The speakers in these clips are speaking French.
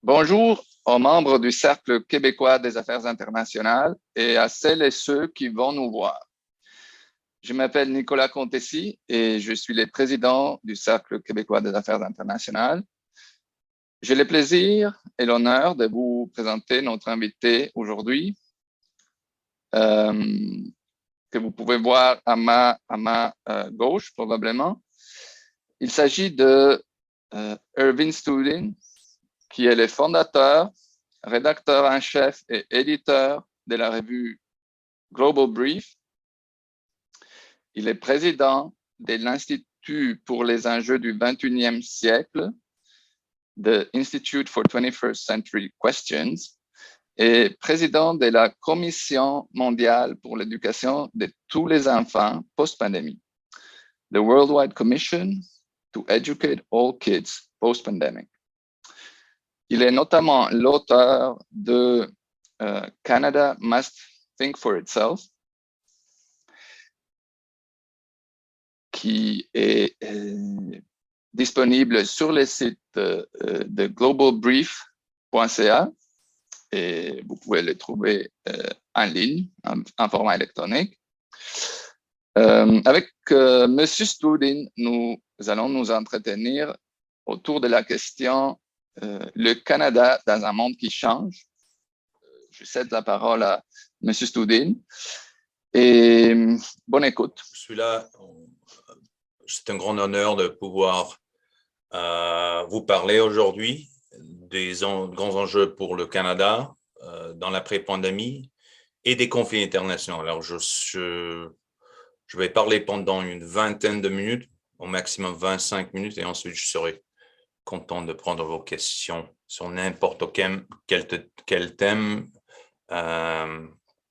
Bonjour aux membres du Cercle québécois des affaires internationales et à celles et ceux qui vont nous voir. Je m'appelle Nicolas Contessy et je suis le président du Cercle québécois des affaires internationales. J'ai le plaisir et l'honneur de vous présenter notre invité aujourd'hui, que vous pouvez voir à ma gauche probablement. Il s'agit de Irving Studin, qui est le fondateur, rédacteur en chef et éditeur de la revue Global Brief. Il est président de l'Institut pour les enjeux du XXIe siècle, the Institute for 21st Century Questions, et président de la Commission mondiale pour l'éducation de tous les enfants post-pandémie, the Worldwide Commission to Educate All Kids Post-Pandemic. Il est notamment l'auteur de Canada Must Think for Itself, qui est disponible sur le site de globalbrief.ca et vous pouvez le trouver en ligne, en format électronique. Avec M. Studin, nous allons nous entretenir autour de la question le Canada dans un monde qui change. Je cède la parole à M. Studin. Et bonne écoute. Je suis là. C'est un grand honneur de pouvoir vous parler aujourd'hui des grands enjeux pour le Canada dans l'après-pandémie et des conflits internationaux. Alors, je vais parler pendant une vingtaine de minutes, au maximum 25 minutes, et ensuite je serai content de prendre vos questions sur n'importe quel thème,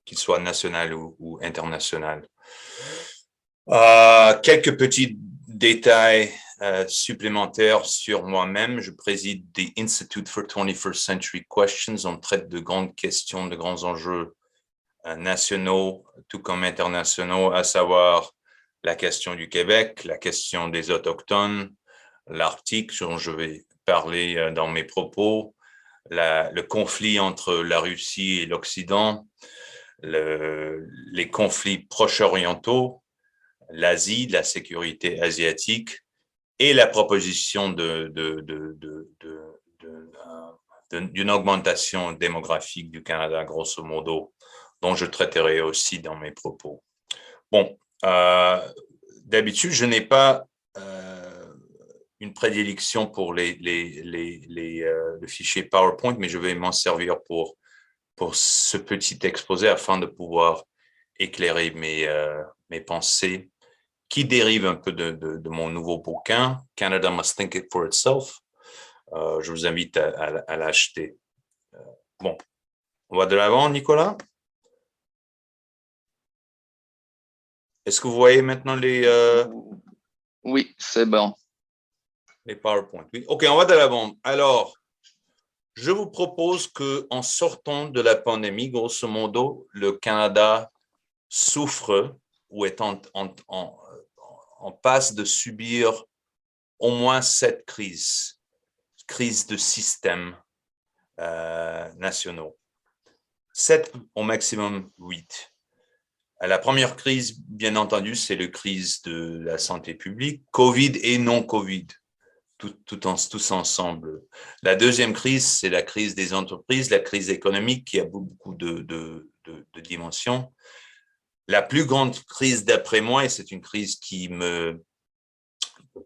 qu'il soit national ou international. Quelques petits détails supplémentaires sur moi-même. Je préside the Institute for 21st Century Questions. On traite de grandes questions, de grands enjeux nationaux, tout comme internationaux, à savoir la question du Québec, la question des Autochtones, l'Arctique, dont je vais parler dans mes propos, le conflit entre la Russie et l'Occident, les conflits proche-orientaux, l'Asie, la sécurité asiatique et la proposition d'une augmentation démographique du Canada, grosso modo, dont je traiterai aussi dans mes propos. Bon, d'habitude, je n'ai pas une prédilection pour le fichier PowerPoint, mais je vais m'en servir pour ce petit exposé afin de pouvoir éclairer mes pensées qui dérivent un peu de mon nouveau bouquin, Canada Must Think It for Itself. Je vous invite à l'acheter. Bon, on va de l'avant, Nicolas? Est-ce que vous voyez maintenant Oui, c'est bon. Les PowerPoint, oui. OK, on va de l'avant. Alors, je vous propose qu'en sortant de la pandémie, grosso modo, le Canada souffre ou est en passe de subir au moins 7 crises de systèmes nationaux. 7 au maximum 8. La première crise, bien entendu, c'est la crise de la santé publique, COVID et non-COVID. Tous ensemble. La deuxième crise, c'est la crise des entreprises, la crise économique qui a beaucoup de dimensions. La plus grande crise d'après moi, et c'est une crise qui me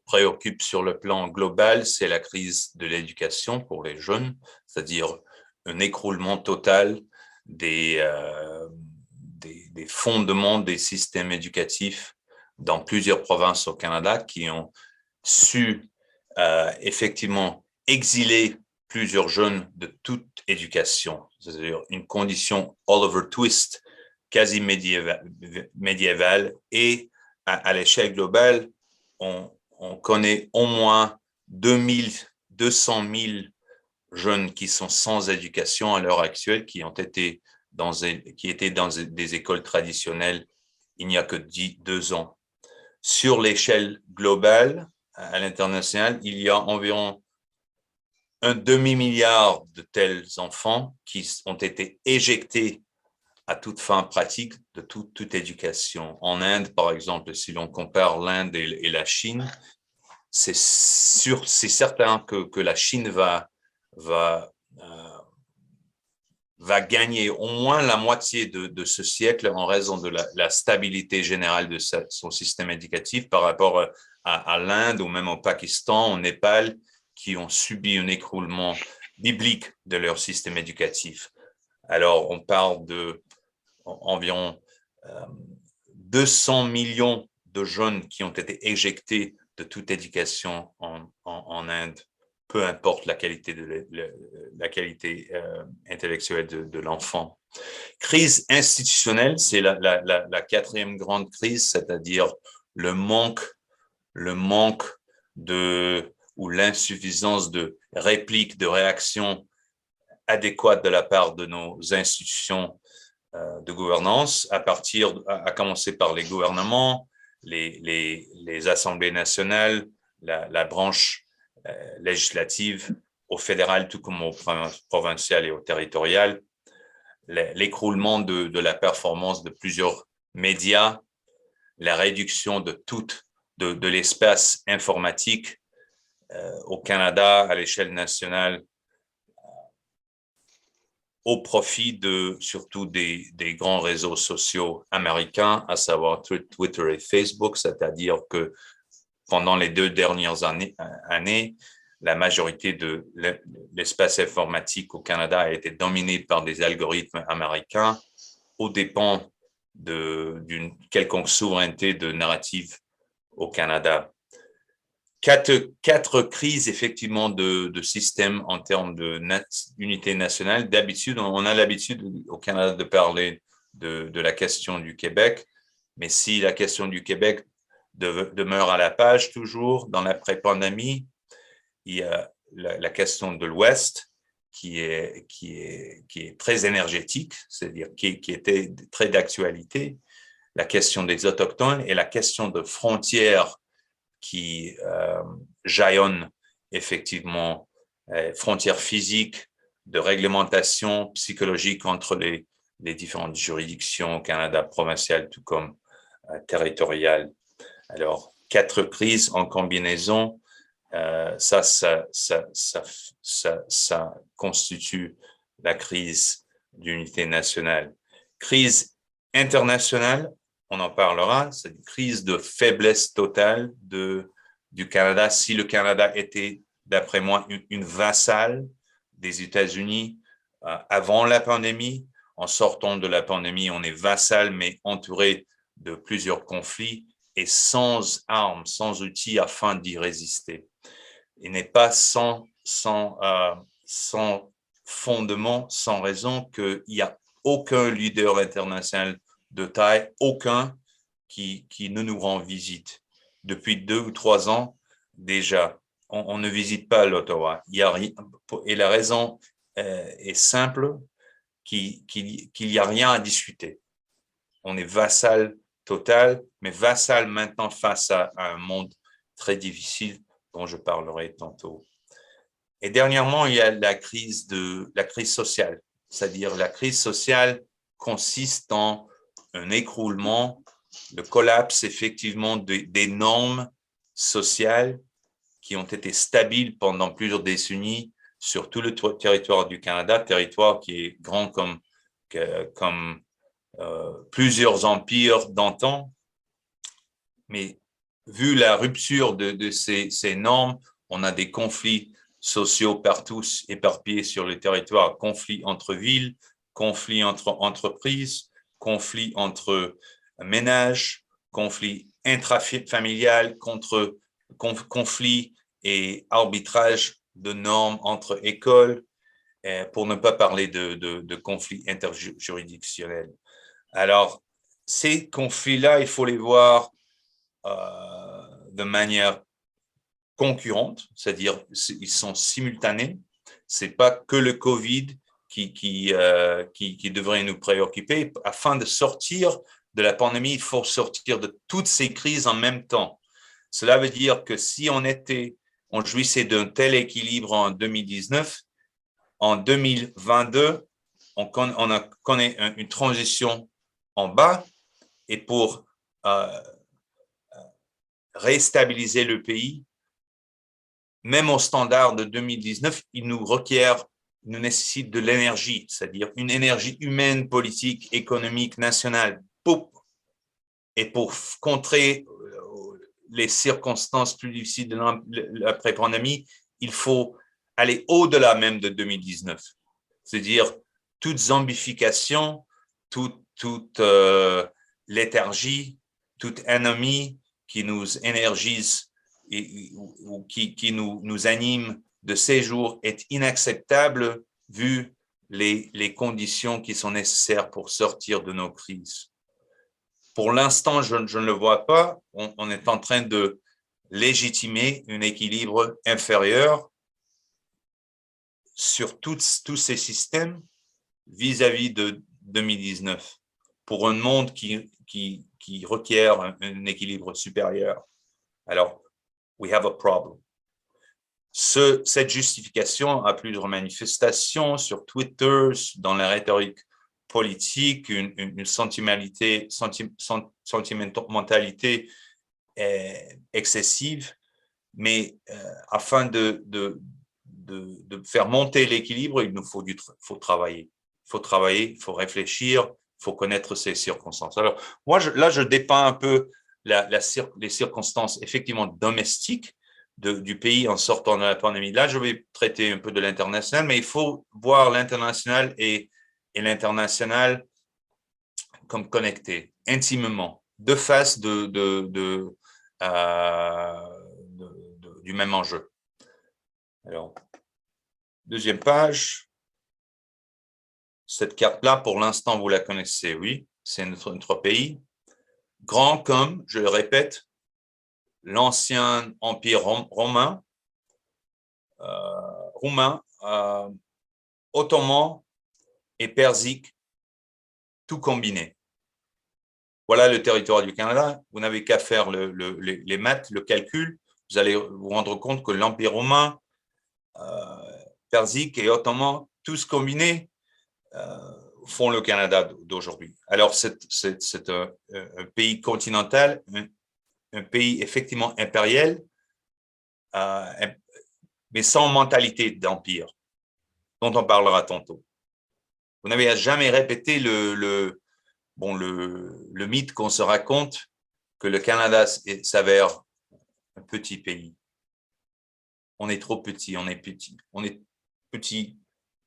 préoccupe sur le plan global, c'est la crise de l'éducation pour les jeunes, c'est-à-dire un écroulement total des fondements des systèmes éducatifs dans plusieurs provinces au Canada qui ont su effectivement exiler plusieurs jeunes de toute éducation, c'est-à-dire une condition Oliver Twist quasi médiévale et à l'échelle globale, on connaît au moins 200 000 jeunes qui sont sans éducation à l'heure actuelle, qui étaient dans des écoles traditionnelles il n'y a que 2 ans. Sur l'échelle globale, à l'international, il y a environ un demi-milliard de tels enfants qui ont été éjectés à toute fin pratique de toute éducation. En Inde, par exemple, si l'on compare l'Inde et la Chine, c'est certain que la Chine va gagner au moins la moitié de ce siècle en raison de la stabilité générale de son système éducatif par rapport à l'Inde ou même au Pakistan, au Népal, qui ont subi un écroulement biblique de leur système éducatif. Alors, on parle de environ 200 millions de jeunes qui ont été éjectés de toute éducation en Inde, peu importe la qualité, intellectuelle de l'enfant. Crise institutionnelle, c'est la quatrième grande crise, c'est-à-dire le manque ou l'insuffisance de répliques, de réactions adéquates de la part de nos institutions de gouvernance, à commencer par les gouvernements, les assemblées nationales, la branche législative, au fédéral tout comme au provincial et au territorial, l'écroulement de la performance de plusieurs médias, la réduction de l'espace informatique au Canada à l'échelle nationale, au profit surtout des grands réseaux sociaux américains, à savoir Twitter et Facebook, c'est-à-dire que pendant les 2 dernières années, la majorité de l'espace informatique au Canada a été dominé par des algorithmes américains aux dépens d'une quelconque souveraineté de narrative au Canada. Quatre crises effectivement de système en termes d'unité nationale. D'habitude, on a l'habitude au Canada de parler de la question du Québec, mais si la question du Québec demeure à la page toujours dans l'après-pandémie, il y a la question de l'Ouest qui est très énergétique, c'est-à-dire qui était très d'actualité, la question des Autochtones et la question de frontières qui jaillonnent effectivement, frontières physiques, de réglementation psychologique entre les différentes juridictions au Canada provincial tout comme territorial. Alors, 4 crises en combinaison, ça constitue la crise d'unité nationale. Crise internationale, on en parlera, c'est une crise de faiblesse totale du Canada. Si le Canada était, d'après moi, une vassale des États-Unis avant la pandémie, en sortant de la pandémie, on est vassal, mais entouré de plusieurs conflits et sans armes, sans outils afin d'y résister. Il n'est pas sans fondement, sans raison qu'il n'y a aucun leader international de taille, aucun qui ne nous rend visite. Depuis 2 ou 3 ans déjà, on ne visite pas l'Ottawa. Et la raison est simple, qu'il n'y a rien à discuter. On est vassal total, mais vassal maintenant face à un monde très difficile dont je parlerai tantôt. Et dernièrement, il y a la crise sociale, c'est-à-dire la crise sociale consiste en un écroulement, le collapse effectivement des normes sociales qui ont été stabiles pendant plusieurs décennies sur tout le territoire du Canada, territoire qui est grand comme plusieurs empires d'antan. Mais vu la rupture de ces normes, on a des conflits sociaux partout éparpillés sur le territoire, conflits entre villes, conflits entre entreprises, conflits entre ménages, conflits intrafamiliales, conflits et arbitrage de normes entre écoles, pour ne pas parler de conflits interjuridictionnels. Alors, ces conflits-là, il faut les voir de manière concurrente, c'est-à-dire ils sont simultanés. C'est pas que le Covid qui devrait nous préoccuper. Afin de sortir de la pandémie, il faut sortir de toutes ces crises en même temps. Cela veut dire que si on on jouissait d'un tel équilibre en 2019. En 2022, on connaît une transition en bas et pour réstabiliser le pays, même au standard de 2019, il nous nécessite de l'énergie, c'est-à-dire une énergie humaine, politique, économique, nationale. Et pour contrer les circonstances plus difficiles de l'après-pandémie, il faut aller au-delà même de 2019. C'est-à-dire toute zombification, toute léthargie, toute anomie qui nous énergise ou qui nous anime de ces jours est inacceptable vu les conditions qui sont nécessaires pour sortir de nos crises. Pour l'instant, je ne le vois pas. On est en train de légitimer un équilibre inférieur sur tous ces systèmes vis-à-vis de 2019 pour un monde qui requiert un équilibre supérieur. Alors, we have a problem. Cette justification a plusieurs manifestations sur Twitter, dans la rhétorique politique, une sentimentalité excessive, mais afin de faire monter l'équilibre, il nous faut travailler. Il faut travailler, il faut réfléchir, il faut connaître ces circonstances. Alors, moi, là, je dépeins un peu les circonstances effectivement domestiques du pays en sortant de la pandémie. Là, je vais traiter un peu de l'international, mais il faut voir l'international et l'international comme connectés, intimement, deux faces du même enjeu. Alors, deuxième page. Cette carte-là, pour l'instant, vous la connaissez, oui, c'est notre pays. Grand comme, je le répète, l'ancien empire romain, ottoman et persique, tout combiné. Voilà le territoire du Canada. Vous n'avez qu'à faire les maths, le calcul. Vous allez vous rendre compte que l'empire romain, persique et ottoman, tous combinés, font le Canada d'aujourd'hui. Alors, c'est un pays continental, un pays effectivement impérial, mais sans mentalité d'empire, dont on parlera tantôt. Vous n'avez jamais répété le mythe qu'on se raconte que le Canada s'avère un petit pays. On est trop petit, on est petit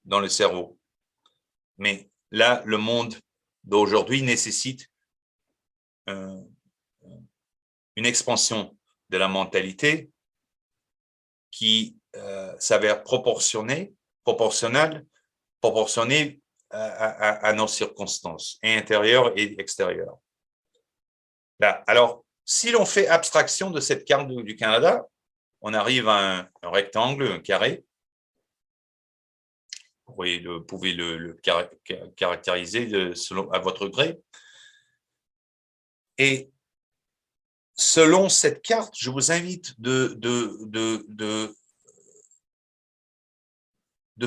dans le cerveau. Mais là, le monde d'aujourd'hui nécessite une expansion de la mentalité qui s'avère proportionnée à nos circonstances, intérieures et extérieures. Là, alors, si l'on fait abstraction de cette carte du Canada, on arrive à un rectangle, un carré. Vous pouvez le caractériser à votre gré. Et selon cette carte, je vous invite de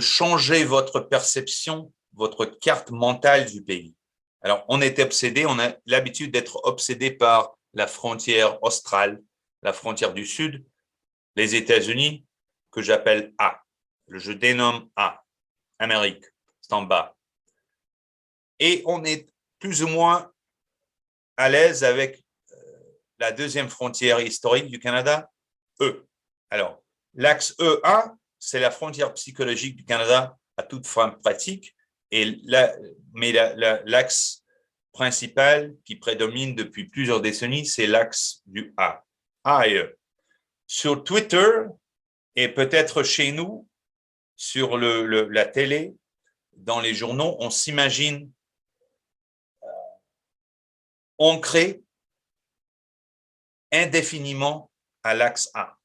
changer votre perception, votre carte mentale du pays. Alors, on est obsédé, on a l'habitude d'être obsédé par la frontière australe, la frontière du Sud, les États-Unis, que j'appelle A. Je dénomme A. Amérique, c'est en bas. Et on est plus ou moins à l'aise avec la deuxième frontière historique du Canada, E. Alors, l'axe EA, c'est la frontière psychologique du Canada à toute fin pratique, mais l'axe principal qui prédomine depuis plusieurs décennies, c'est l'axe du A. A et E. Sur Twitter, et peut-être chez nous, sur la télé, dans les journaux, on s'imagine ancré indéfiniment à l'axe A.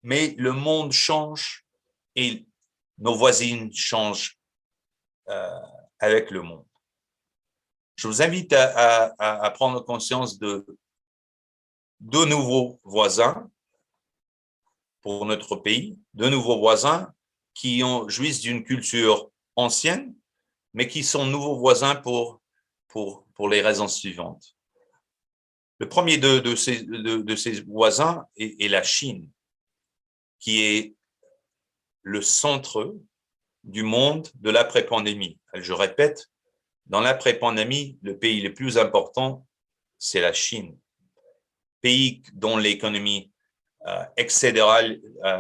Mais le monde change et nos voisines changent avec le monde. Je vous invite à prendre conscience de deux nouveaux voisins pour notre pays, de nouveaux voisins qui jouissent d'une culture ancienne, mais qui sont nouveaux voisins pour les raisons suivantes. Le premier de ces voisins est la Chine, qui est le centre du monde de l'après-pandémie. Je répète, dans l'après-pandémie, le pays le plus important, c'est la Chine. Pays dont l'économie excédera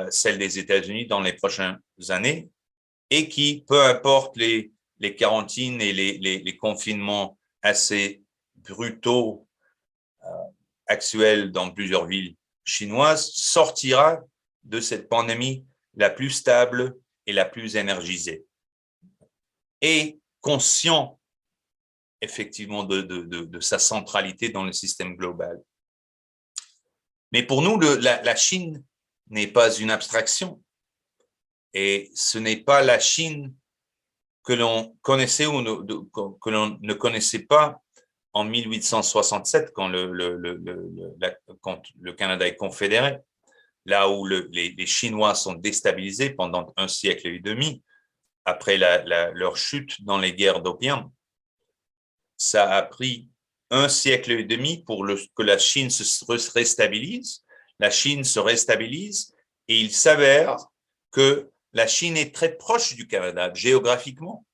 celle des États-Unis dans les prochaines années et qui, peu importe les quarantines et les confinements assez brutaux actuels dans plusieurs villes chinoises, sortira de cette pandémie la plus stable et la plus énergisée. Et conscient effectivement de sa centralité dans le système global. Mais pour nous, la Chine n'est pas une abstraction. Et ce n'est pas la Chine que l'on connaissait ou que l'on ne connaissait pas en 1867 quand le Canada est confédéré, là où les Chinois sont déstabilisés pendant 1 siècle et demi après leur chute dans les guerres d'opium. Ça a pris 1 siècle et demi pour que la Chine se réstabilise. La Chine se réstabilise et il s'avère que la Chine est très proche du Canada géographiquement.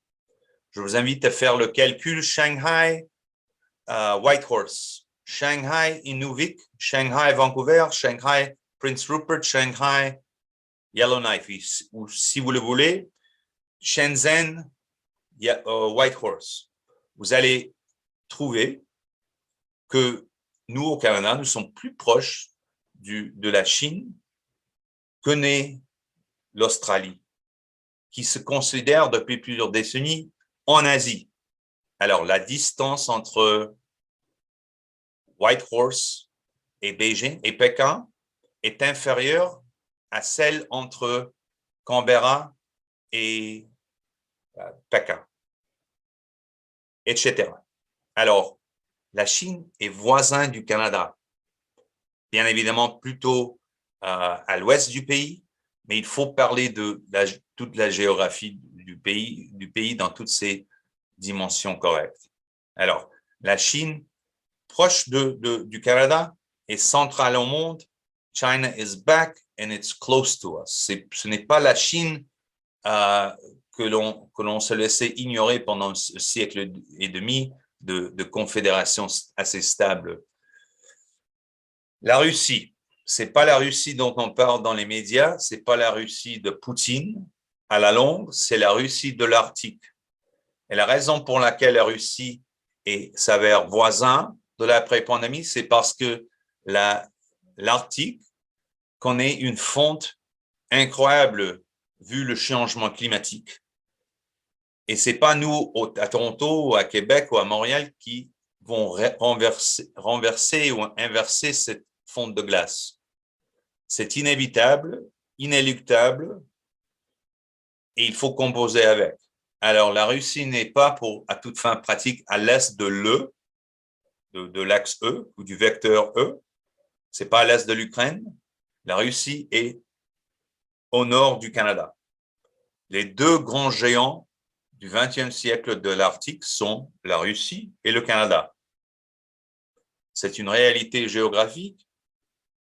Je vous invite à faire le calcul Shanghai, Whitehorse, Shanghai, Inuvik, Shanghai, Vancouver, Shanghai, Prince Rupert, Shanghai, Yellowknife, ou si vous le voulez, Shenzhen, Whitehorse. Vous allez trouver que nous, au Canada, nous sommes plus proches de la Chine que n'est l'Australie, qui se considère depuis plusieurs décennies en Asie. Alors, la distance entre Whitehorse et Beijing et Pékin est inférieure à celle entre Canberra et Pékin, etc. Alors, la Chine est voisin du Canada, bien évidemment plutôt à l'ouest du pays, mais il faut parler de toute la géographie du pays dans toutes ses dimensions correctes. Alors, la Chine, proche du Canada, est centrale au monde. China is back and it's close to us. Ce n'est pas la Chine que l'on se laissait ignorer pendant un siècle et demi de confédération assez stable. La Russie, c'est pas la Russie dont on parle dans les médias, c'est pas la Russie de Poutine à la longue, c'est la Russie de l'Arctique. Et la raison pour laquelle la Russie s'avère voisin de l'après-pandémie, c'est parce que l'Arctique connaît une fonte incroyable vu le changement climatique. Et c'est pas nous à Toronto, ou à Québec ou à Montréal qui vont renverser ou inverser cette fonte de glace. C'est inévitable, inéluctable, et il faut composer avec. Alors, la Russie n'est pas à toute fin pratique à l'est de de l'axe E ou du vecteur E. C'est pas à l'est de l'Ukraine. La Russie est au nord du Canada. Les deux grands géants du XXe siècle de l'Arctique sont la Russie et le Canada. C'est une réalité géographique.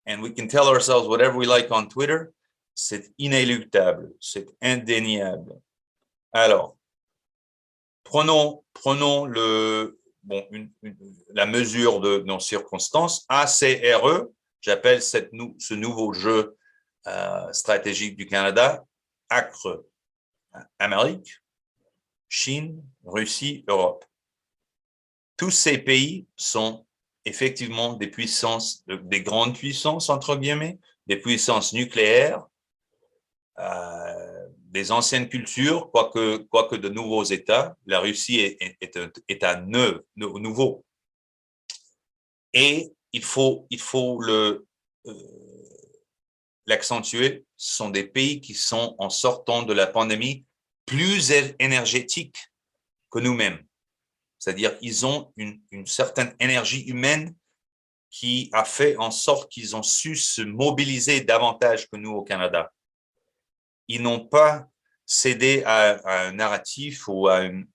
And we can tell ourselves whatever we like on Twitter. C'est inéluctable, c'est indéniable. Alors, prenons la mesure de nos circonstances. ACRE, j'appelle ce nouveau jeu stratégique du Canada, ACRE, Amérique, Chine, Russie, Europe. Tous ces pays sont effectivement des puissances, des grandes puissances, entre guillemets, des puissances nucléaires, des anciennes cultures, quoique de nouveaux États. La Russie est un nouveau. Et il faut l'accentuer, ce sont des pays qui sont, en sortant de la pandémie, plus énergétiques que nous-mêmes. C'est-à-dire qu'ils ont une certaine énergie humaine qui a fait en sorte qu'ils ont su se mobiliser davantage que nous au Canada. Ils n'ont pas cédé à un narratif ou à une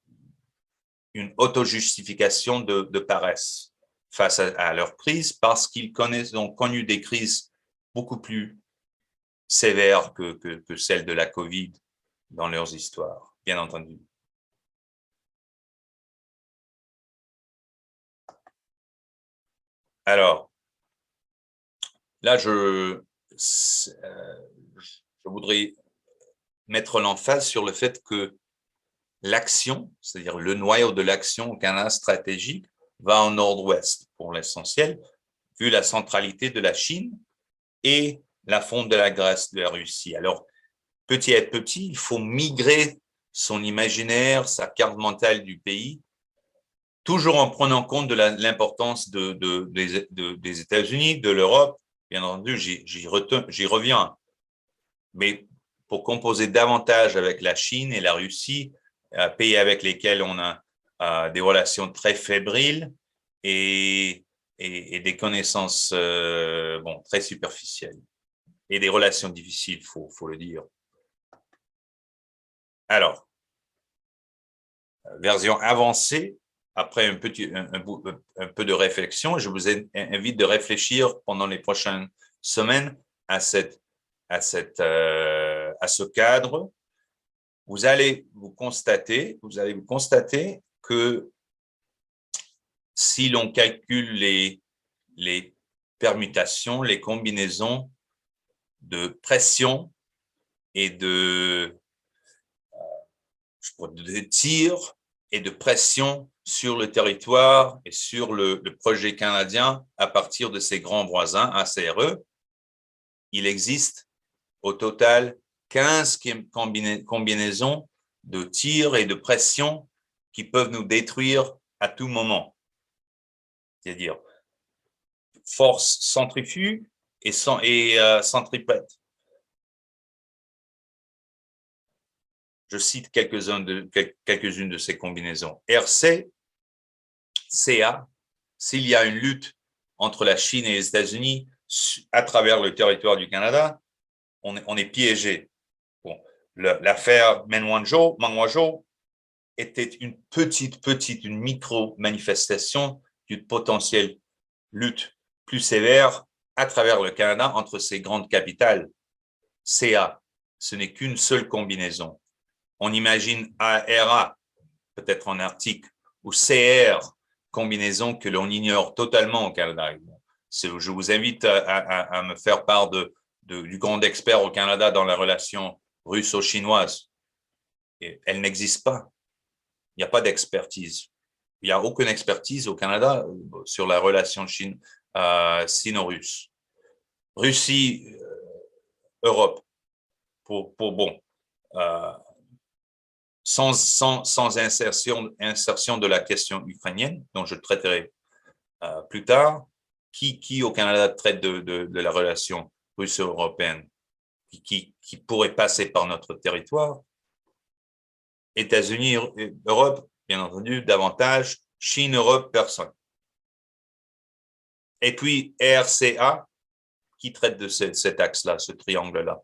auto-justification de paresse face à leur crise, parce qu'ils ont connu des crises beaucoup plus sévères que celle de la COVID dans leurs histoires, bien entendu. Alors, là, je voudrais mettre l'emphase sur le fait que l'action, c'est-à-dire le noyau de l'action au Canada stratégique, va en nord-ouest pour l'essentiel, vu la centralité de la Chine et la fonte de la Grèce, de la Russie. Alors, petit à petit, il faut migrer son imaginaire, sa carte mentale du pays, toujours en prenant compte de l'importance des États-Unis, de l'Europe. Bien entendu, j'y reviens. Mais pour composer davantage avec la Chine et la Russie, pays avec lesquels on a des relations très fébriles et des connaissances très superficielles et des relations difficiles, faut le dire. Alors, version avancée, après un peu de réflexion, je vous invite de réfléchir pendant les prochaines semaines à ce cadre. Vous allez vous constater que si l'on calcule les permutations, les combinaisons de pression et de tir et de pression sur le territoire et sur le projet canadien à partir de ses grands voisins ACRE, il existe au total 15 combinaisons de tirs et de pression qui peuvent nous détruire à tout moment. C'est-à-dire force centrifuge et centripète. Je cite quelques-unes de ces combinaisons. RC, CA, s'il y a une lutte entre la Chine et les États-Unis à travers le territoire du Canada, on est piégé. Bon, l'affaire Meng Wanzhou était une une micro-manifestation d'une potentielle lutte plus sévère à travers le Canada entre ces grandes capitales. CA, ce n'est qu'une seule combinaison. On imagine ARA, peut-être en Arctique, ou CR, combinaison que l'on ignore totalement au Canada. Je vous invite à me faire part du grand expert au Canada dans la relation russo-chinoise. Elle n'existe pas. Il n'y a pas d'expertise. Il n'y a aucune expertise au Canada sur la relation sino-russe. Russie, Europe, sans insertion de la question ukrainienne, dont je traiterai plus tard, qui au Canada traite de la relation russo-européenne, qui pourrait passer par notre territoire. États-Unis, Europe, bien entendu, davantage. Chine, Europe, personne. Et puis RCA, qui traite de cet axe-là, ce triangle-là.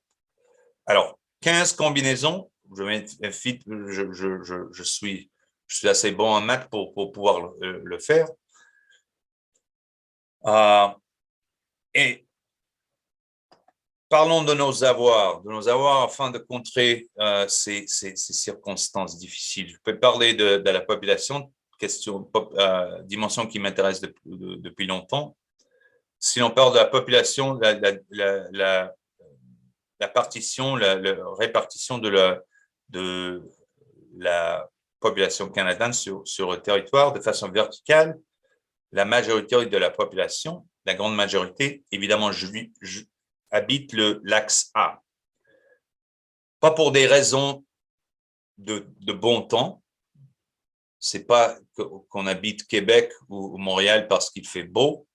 Alors, 15 combinaisons. Je suis assez bon en maths pour pouvoir le faire. Et parlons de nos avoirs afin de contrer ces circonstances difficiles. Je peux parler de la population, dimension qui m'intéresse depuis longtemps. Si l'on parle de la population, la répartition de la population canadienne sur le territoire de façon verticale, la majorité de la population, la grande majorité, évidemment, habite l'axe A. Pas pour des raisons de bon temps. C'est pas qu'on habite Québec ou Montréal parce qu'il fait beau.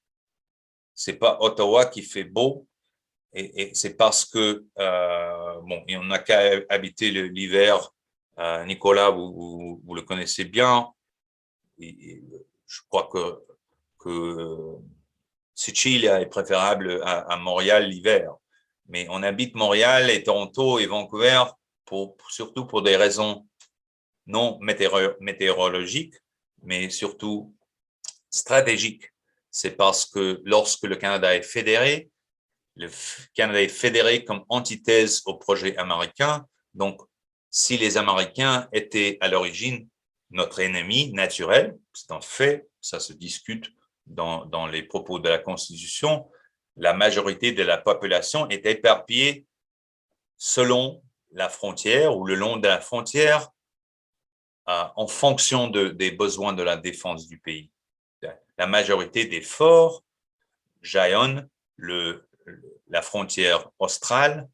C'est pas Ottawa qui fait beau. Et c'est parce que, on n'a qu'à habiter l'hiver. Nicolas, vous le connaissez bien. Et je crois que Sicilia est préférable à Montréal l'hiver. Mais on habite Montréal et Toronto et Vancouver surtout pour des raisons non météorologiques, mais surtout stratégiques. C'est parce que lorsque le Canada est fédéré comme antithèse au projet américain. Donc, si les Américains étaient à l'origine notre ennemi naturel, c'est un fait, ça se discute dans les propos de la Constitution, la majorité de la population est éparpillée selon la frontière ou le long de la frontière en fonction des besoins de la défense du pays. La majorité des forts jalonnent la frontière australe.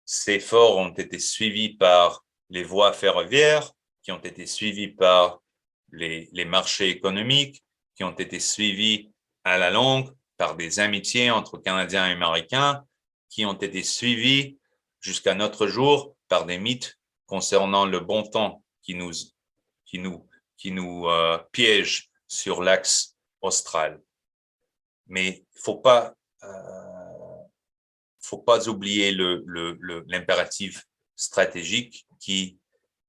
Ces forts ont été suivis par les voies ferroviaires, qui ont été suivis par les marchés économiques, qui ont été suivis à la longue par des amitiés entre Canadiens et Américains, qui ont été suivis jusqu'à notre jour par des mythes concernant le bon temps qui nous piègent sur l'axe austral. Mais il faut pas oublier l'impératif stratégique qui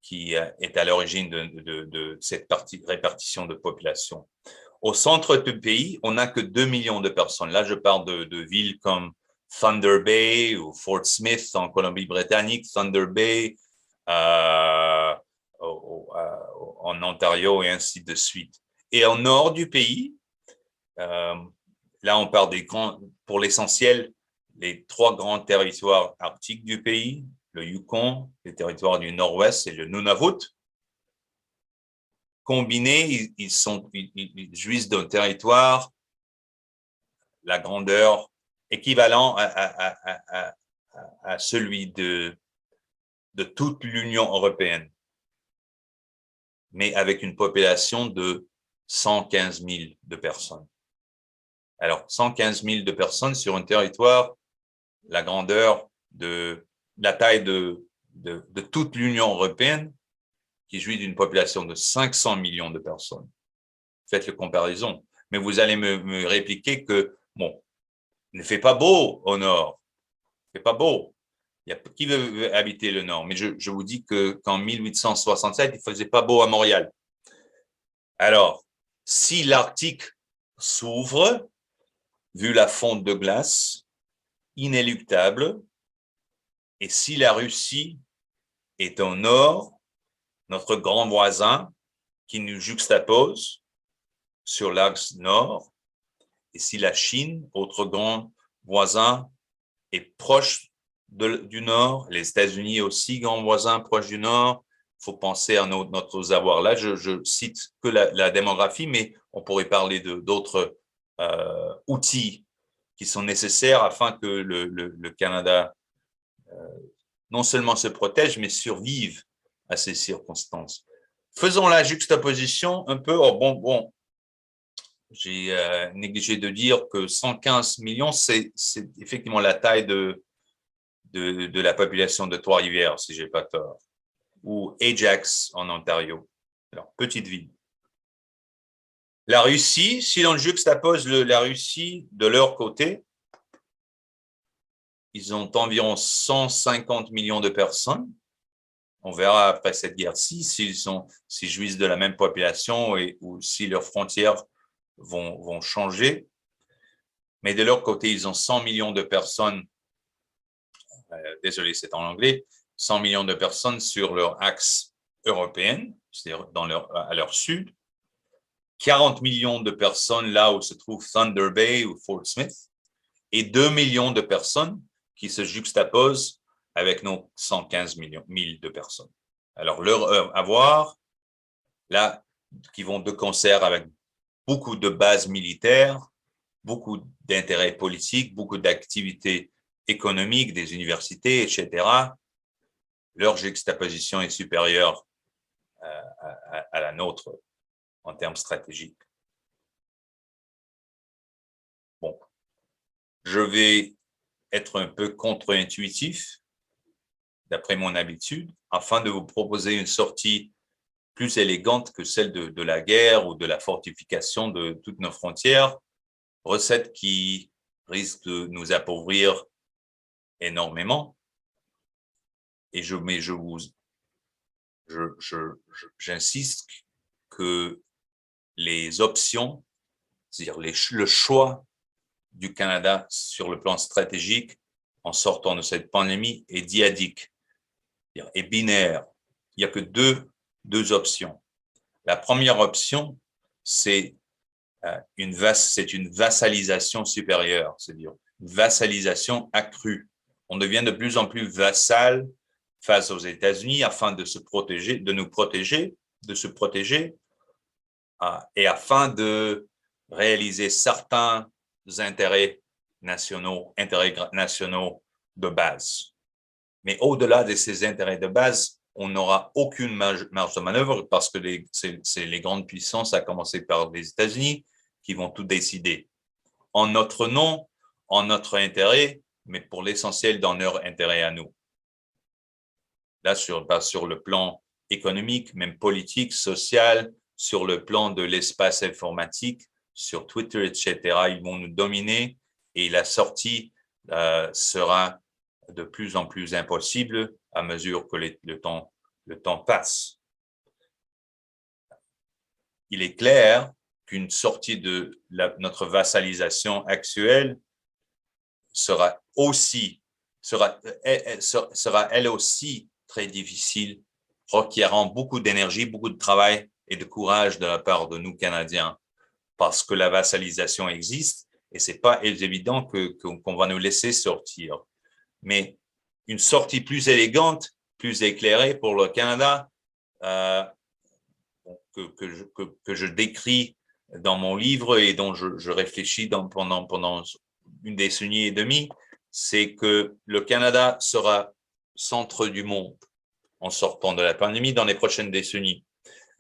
est à l'origine de cette répartition de population. Au centre du pays, on n'a que 2 millions de personnes. Là, je parle de villes comme Thunder Bay ou Fort Smith en Colombie-Britannique, Thunder Bay en Ontario et ainsi de suite. Et au nord du pays, là, on parle pour l'essentiel, les 3 grands territoires arctiques du pays, le Yukon, les territoires du Nord-Ouest et le Nunavut. Combinés, ils jouissent d'un territoire, la grandeur équivalent à celui de toute l'Union européenne, mais avec une population de 115 000 de personnes. Alors, 115 000 de personnes sur un territoire, la grandeur la taille de toute l'Union européenne, qui jouit d'une population de 500 millions de personnes. Faites la comparaison. Mais vous allez me répliquer que, bon, il ne fait pas beau au nord. Il ne fait pas beau. Qui veut habiter le nord? Mais je vous dis qu'en 1867, il ne faisait pas beau à Montréal. Alors, si l'Arctique s'ouvre, vu la fonte de glace, inéluctable, et si la Russie est au nord, notre grand voisin qui nous juxtapose sur l'axe nord, et si la Chine, autre grand voisin, est proche du nord, les États-Unis aussi, grand voisin proche du nord, il faut penser à notre avoir. Là, je cite que la démographie, mais on pourrait parler d'autres outils qui sont nécessaires afin que le Canada non seulement se protège, mais survive à ces circonstances. Faisons la juxtaposition un peu. J'ai négligé de dire que 115 millions, c'est effectivement la taille de la population de Trois-Rivières, si je n'ai pas tort, ou Ajax en Ontario. Alors, petite ville. La Russie, si l'on juxtapose la Russie de leur côté, ils ont environ 150 millions de personnes. On verra après cette guerre-ci s'ils jouissent de la même population ou si leurs frontières vont changer. Mais de leur côté, ils ont 100 millions de personnes, désolé, c'est en anglais, 100 millions de personnes sur leur axe européen, c'est-à-dire à leur sud, 40 millions de personnes là où se trouve Thunder Bay ou Fort Smith, et 2 millions de personnes qui se juxtaposent avec nos 115 000 de personnes. Alors, leur avoir, là, qui vont de concert avec beaucoup de bases militaires, beaucoup d'intérêts politiques, beaucoup d'activités économiques, des universités, etc., leur juxtaposition est supérieure à la nôtre en termes stratégiques. Bon, je vais être un peu contre-intuitif, d'après mon habitude, afin de vous proposer une sortie plus élégante que celle de la guerre ou de la fortification de toutes nos frontières. recette qui risque de nous appauvrir énormément. Et j'insiste que les options, c'est-à-dire le choix du Canada sur le plan stratégique en sortant de cette pandémie est diadique, est binaire. Il n'y a que deux options. La première option, c'est une vassalisation supérieure, c'est-à-dire une vassalisation accrue. On devient de plus en plus vassal face aux États-Unis afin de se protéger, de nous protéger, de se protéger, et afin de réaliser certains intérêts nationaux de base. Mais au-delà de ces intérêts de base, on n'aura aucune marge de manœuvre parce que c'est les grandes puissances, à commencer par les États-Unis, qui vont tout décider. En notre nom, en notre intérêt, mais pour l'essentiel dans leur intérêt à nous. Là, sur le plan économique, même politique, social, sur le plan de l'espace informatique, sur Twitter, etc., ils vont nous dominer et la sortie sera de plus en plus impossible à mesure que le temps passe. Il est clair qu'une sortie de notre vassalisation actuelle sera elle aussi très difficile, requérant beaucoup d'énergie, beaucoup de travail et de courage de la part de nous, Canadiens, parce que la vassalisation existe et c'est pas évident qu'on va nous laisser sortir. Mais une sortie plus élégante, plus éclairée pour le Canada, que je décris dans mon livre et dont je réfléchis pendant une décennie et demie, c'est que le Canada sera centre du monde en sortant de la pandémie dans les prochaines décennies.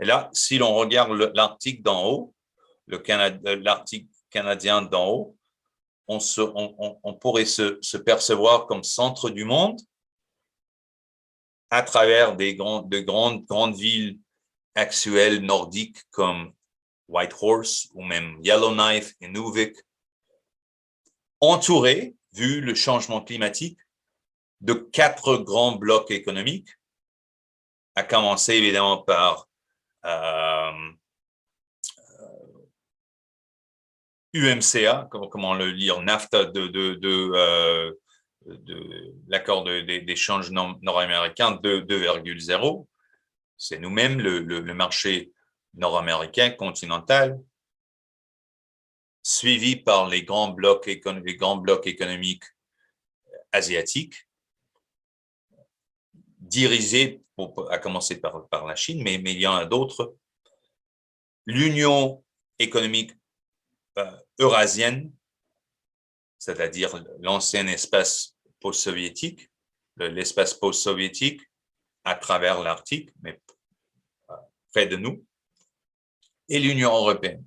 Et là, si l'on regarde l'Arctique d'en haut, l'Arctique canadien d'en haut, on pourrait se percevoir comme centre du monde à travers de grandes villes actuelles nordiques comme Whitehorse ou même Yellowknife et Nunavik, entourés, vu le changement climatique, de 4 grands blocs économiques, à commencer évidemment par UMCA, comment le lire, NAFTA de l'accord d'échange nord-américain 2,0. C'est nous-mêmes le marché nord-américain continental, suivi par les grands blocs économiques asiatiques, dirigés à commencer par la Chine, mais il y en a d'autres. L'Union économique eurasienne, c'est-à-dire l'ancien espace post-soviétique, l'espace post-soviétique à travers l'Arctique, mais près de nous, et l'Union européenne.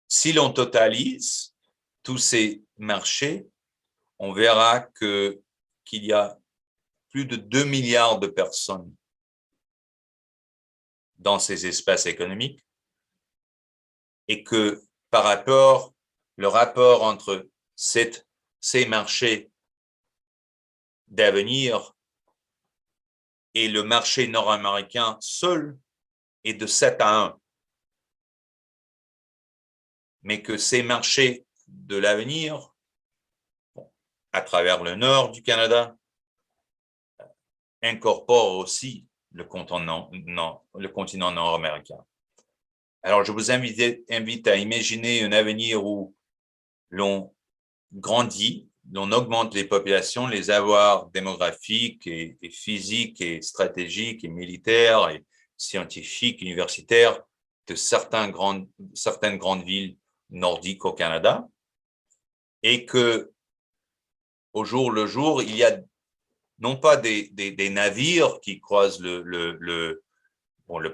Si l'on totalise tous ces marchés, on verra qu'il y a plus de 2 milliards de personnes dans ces espaces économiques et que par rapport, le rapport entre ces marchés d'avenir et le marché nord-américain seul est de 7-1. Mais que ces marchés de l'avenir, à travers le nord du Canada, incorporent aussi le continent nord-américain. Alors, je vous invite à imaginer un avenir où l'on grandit, l'on augmente les populations, les avoirs démographiques et physiques et stratégiques et militaires et scientifiques, universitaires de certaines grandes villes nordiques au Canada, et que au jour le jour, il y a non pas des navires qui croisent le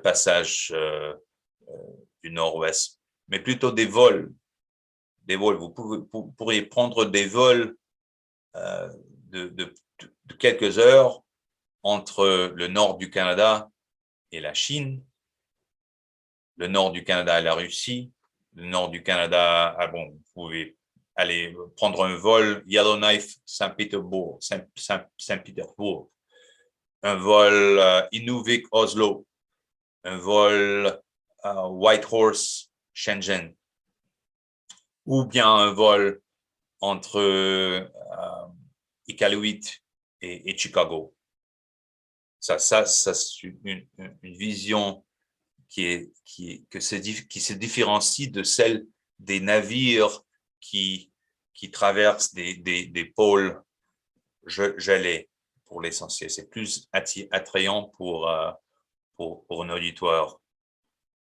passage du nord-ouest, mais plutôt des vols. Vous pourriez prendre des vols de quelques heures entre le nord du Canada et la Chine, le nord du Canada et la Russie, le nord du Canada, bon, vous pouvez aller prendre un vol Yellowknife Saint-Pétersbourg, Saint-Pétersbourg, un vol Inuvik Oslo, un vol Whitehorse Shenzhen, ou bien un vol entre Iqaluit et Chicago. Ça c'est une vision qui se différencie de celle des navires qui traversent des pôles gelés pour l'essentiel. C'est plus attrayant pour un auditoire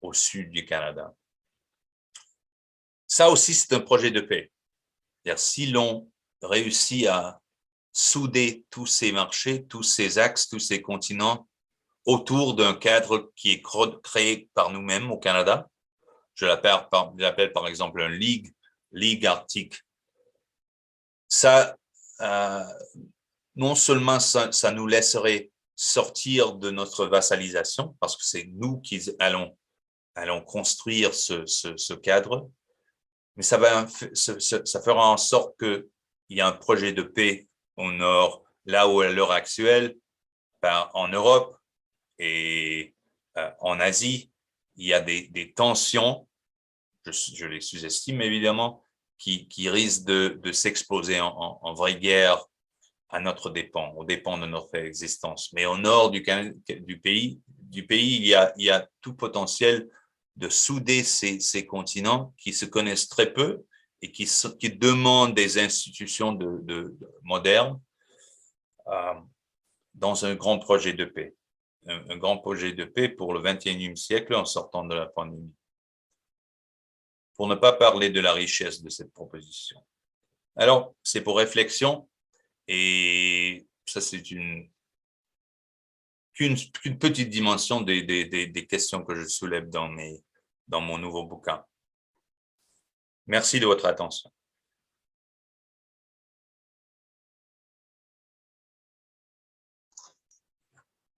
au sud du Canada. Ça aussi, c'est un projet de paix. C'est-à-dire, si l'on réussit à souder tous ces marchés, tous ces axes, tous ces continents autour d'un cadre qui est créé par nous-mêmes au Canada, je l'appelle par exemple un Ligue Arctique. Ça, non seulement ça nous laisserait sortir de notre vassalisation, parce que c'est nous qui allons construire ce cadre, mais ça fera en sorte qu'il y a un projet de paix au nord, là où à l'heure actuelle, en Europe et en Asie, il y a des tensions, je les sous-estime évidemment, qui risquent de s'exploser en vraie guerre à notre dépens, aux dépens de notre existence. Mais au nord du pays, il y a tout potentiel de souder ces continents qui se connaissent très peu et qui demandent des institutions modernes dans un grand projet de paix. Un grand projet de paix pour le 21e siècle en sortant de la pandémie. Pour ne pas parler de la richesse de cette proposition. Alors, c'est pour réflexion et ça, c'est qu'une petite dimension des questions que je soulève dans mon nouveau bouquin. Merci de votre attention.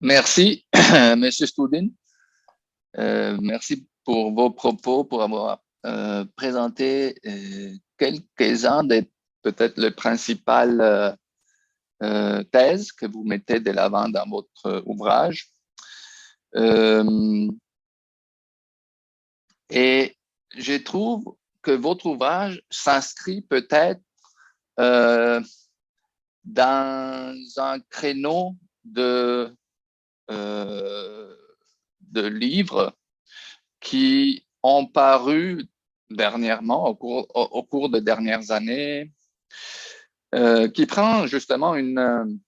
Merci, Monsieur Studin. Merci pour vos propos, pour avoir présenté quelques-uns des peut-être les principales thèses que vous mettez de l'avant dans votre ouvrage. Et je trouve que votre ouvrage s'inscrit peut-être dans un créneau de livres qui ont paru dernièrement, au cours des dernières années, qui prend justement une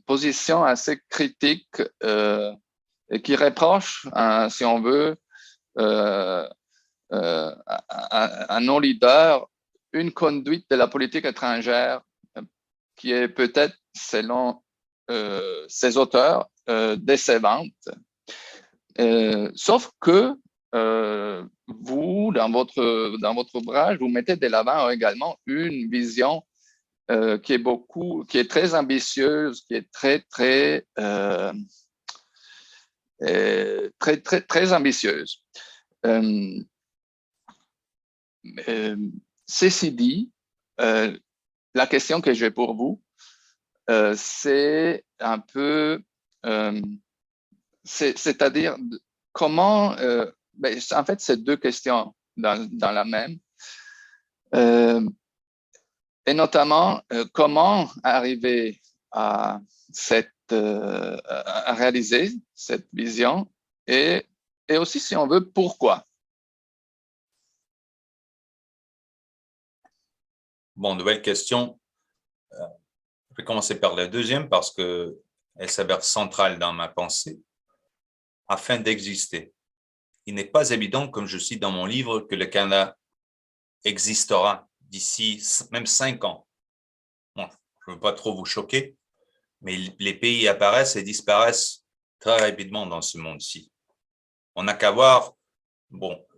position assez critique et qui reproche, si on veut, à nos leaders une conduite de la politique étrangère qui est peut-être, selon ces auteurs, décevante. Sauf que vous, dans votre ouvrage, vous mettez de l'avant également une vision qui est très ambitieuse, qui est très ambitieuse. Ceci dit, la question que j'ai pour vous, c'est un peu, c'est-à-dire comment, en fait, c'est deux questions dans la même, et notamment comment arriver à réaliser cette vision et aussi, si on veut, pourquoi. Bon, nouvelle question. Je vais commencer par la deuxième parce qu'elle s'avère centrale dans ma pensée. Afin d'exister, il n'est pas évident, comme je cite dans mon livre, que le Canada existera d'ici même 5 ans. Bon, je ne veux pas trop vous choquer, mais les pays apparaissent et disparaissent très rapidement dans ce monde-ci. On n'a qu'à voir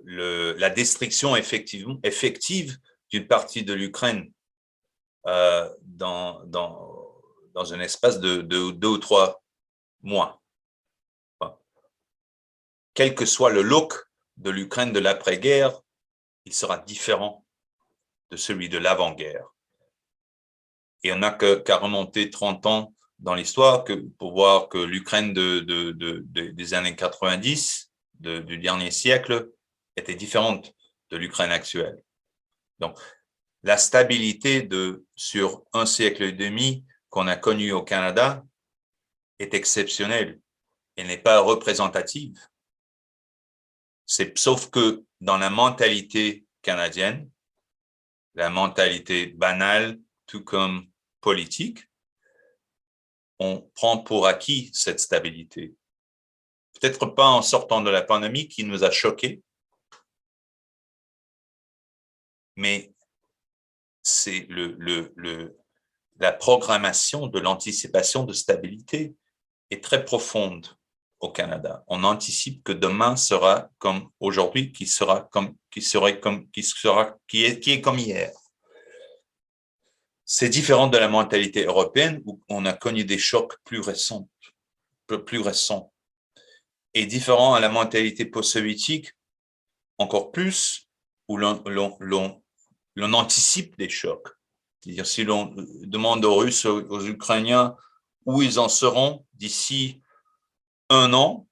la destruction effective d'une partie de l'Ukraine dans un espace de 2 ou 3 mois. Quel que soit le look de l'Ukraine de l'après-guerre, il sera différent de celui de l'avant-guerre. Et on n'a qu'à remonter 30 ans dans l'histoire pour voir que l'Ukraine des années 90, du dernier siècle, était différente de l'Ukraine actuelle. Donc, la stabilité sur un siècle et demi qu'on a connu au Canada est exceptionnelle et n'est pas représentative. Sauf que dans la mentalité canadienne, la mentalité banale, tout comme politique, on prend pour acquis cette stabilité. Peut-être pas en sortant de la pandémie qui nous a choqués, mais c'est la programmation de l'anticipation de stabilité est très profonde au Canada. On anticipe que demain sera comme aujourd'hui, qui est comme hier. C'est différent de la mentalité européenne où on a connu des chocs plus récents. Et différent à la mentalité post-soviétique, encore plus, où l'on anticipe des chocs. C'est-à-dire, si l'on demande aux Russes, aux Ukrainiens, où ils en seront d'ici 1 an,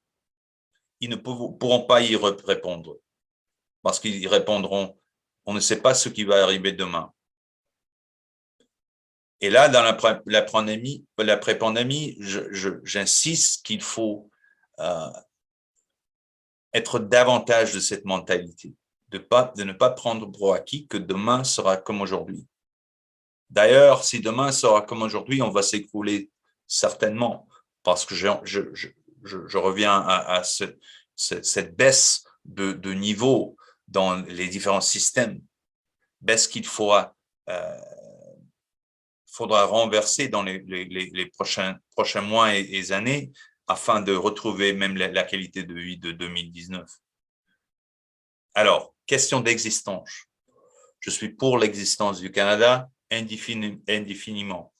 ils ne pourront pas y répondre. Parce qu'ils répondront, on ne sait pas ce qui va arriver demain. Et là, dans l'après-pandémie, j'insiste qu'il faut être davantage de cette mentalité, de ne pas prendre pour acquis que demain sera comme aujourd'hui. D'ailleurs, si demain sera comme aujourd'hui, on va s'écrouler certainement, parce que je reviens à cette baisse de niveau dans les différents systèmes, baisse qu'il faudra renverser dans les prochains mois et années afin de retrouver même la qualité de vie de 2019. Alors, question d'existence. Je suis pour l'existence du Canada indéfiniment.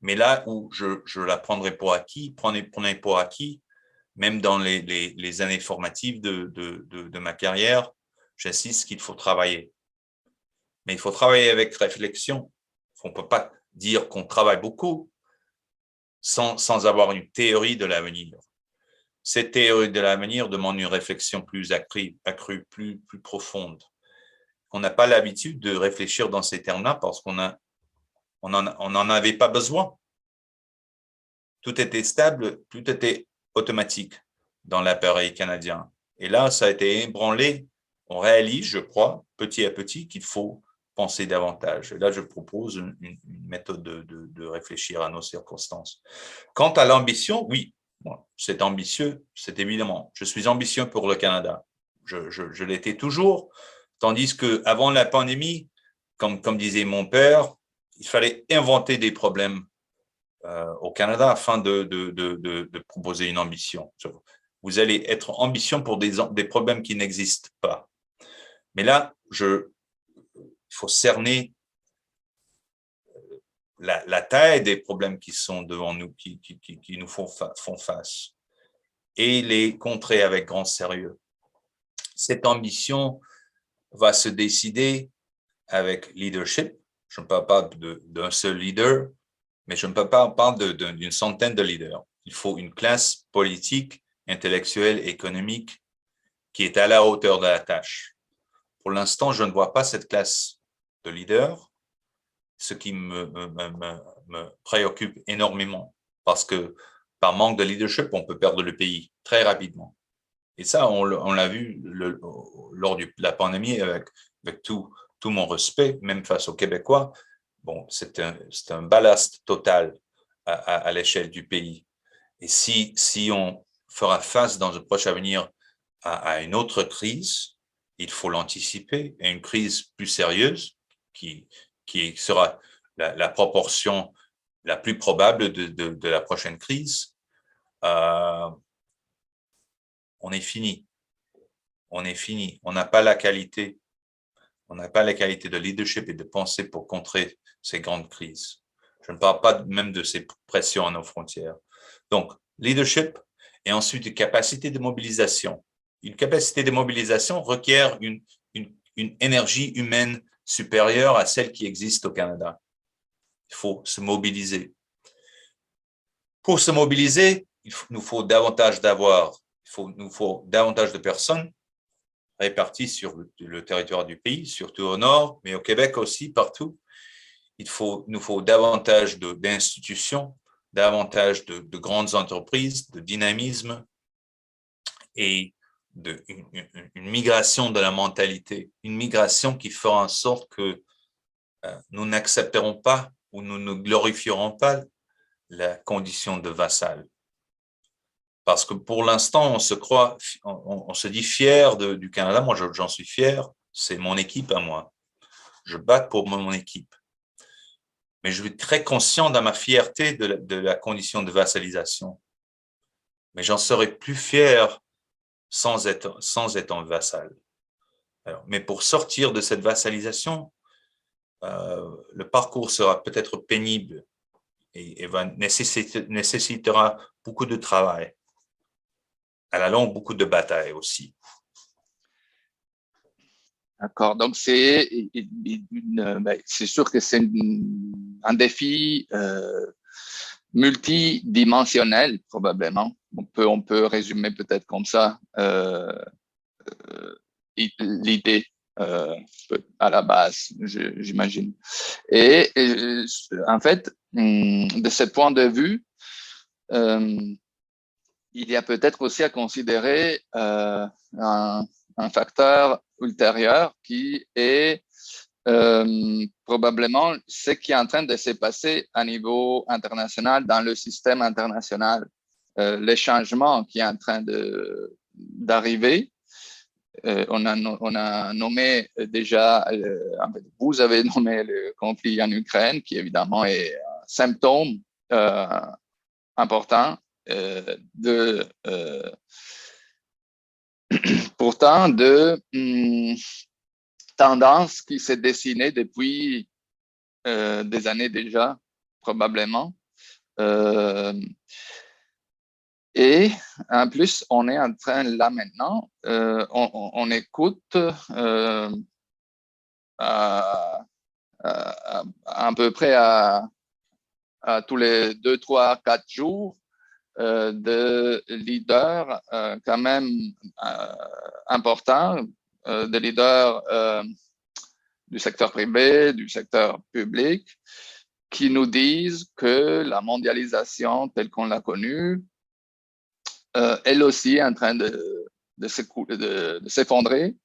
Mais là où je la prendrai pour acquis, prenez pour acquis, même dans les années formatives de ma carrière, j'insiste qu'il faut travailler. Mais il faut travailler avec réflexion. On ne peut pas dire qu'on travaille beaucoup sans avoir une théorie de l'avenir. Cette théorie de l'avenir demande une réflexion plus accrue, plus profonde. On n'a pas l'habitude de réfléchir dans ces termes-là parce qu'on n'en avait pas besoin. Tout était stable, tout était automatique dans l'appareil canadien. Et là, ça a été ébranlé. On réalise, je crois, petit à petit, qu'il faut penser davantage. Et là, je propose une méthode de réfléchir à nos circonstances. Quant à l'ambition, oui, c'est ambitieux, c'est évidemment. Je suis ambitieux pour le Canada. Je l'étais toujours, tandis qu'avant la pandémie, comme disait mon père, il fallait inventer des problèmes au Canada afin de proposer une ambition. Vous allez être ambitieux pour des problèmes qui n'existent pas. Mais là, il faut cerner la taille des problèmes qui sont devant nous, qui nous font face, et les contrer avec grand sérieux. Cette ambition va se décider avec leadership. Je ne parle pas d'un seul leader, mais je ne parle d'une centaine de leaders. Il faut une classe politique, intellectuelle, économique qui est à la hauteur de la tâche. Pour l'instant, je ne vois pas cette classe de leaders, ce qui me préoccupe énormément, parce que par manque de leadership, on peut perdre le pays très rapidement. Et ça, on l'a vu lors de la pandémie avec tout mon respect, même face aux Québécois. Bon, c'est un ballast total à l'échelle du pays. Et si on fera face dans le prochain avenir à une autre crise, il faut l'anticiper, et une crise plus sérieuse qui sera la proportion la plus probable de la prochaine crise. On est fini. On est fini. On n'a pas la qualité. On n'a pas la qualité de leadership et de pensée pour contrer ces grandes crises. Je ne parle pas même de ces pressions à nos frontières. Donc, leadership et ensuite capacité de mobilisation. une capacité de mobilisation requiert une énergie humaine supérieure à celle qui existe au Canada. Il faut se mobiliser. Pour se mobiliser, nous faut davantage de personnes réparties sur le territoire du pays, surtout au nord, mais au Québec aussi, partout. Nous faut davantage d'institutions, davantage de grandes entreprises, de dynamisme et une migration de la mentalité, une migration qui fera en sorte que nous n'accepterons pas ou nous ne glorifierons pas la condition de vassal. Parce que pour l'instant, on se dit fier du Canada. Moi, j'en suis fier. C'est mon équipe à moi. Je bats pour mon équipe. Mais je suis très conscient de ma fierté de la condition de vassalisation. Mais j'en serais plus fier sans être un vassal. Alors, mais pour sortir de cette vassalisation, le parcours sera peut-être pénible et nécessitera beaucoup de travail. À la longue, beaucoup de batailles aussi. D'accord. Donc, c'est sûr que c'est un défi multidimensionnel, probablement. On peut résumer peut-être comme ça l'idée à la base, j'imagine. Et en fait, de ce point de vue, il y a peut-être aussi à considérer un facteur ultérieur qui est probablement ce qui est en train de se passer à niveau international, dans le système international. Les changements qui est en train d'arriver. On a nommé déjà, en fait, vous avez nommé le conflit en Ukraine, qui évidemment est un symptôme important pourtant de tendance qui s'est dessinée depuis des années déjà, probablement. Et en plus, on est en train, là maintenant, on écoute à peu près à tous les 2, 3, 4 jours de leaders quand même importants, de leaders du secteur privé, du secteur public, qui nous disent que la mondialisation telle qu'on l'a connue, elle aussi est en train de s'effondrer,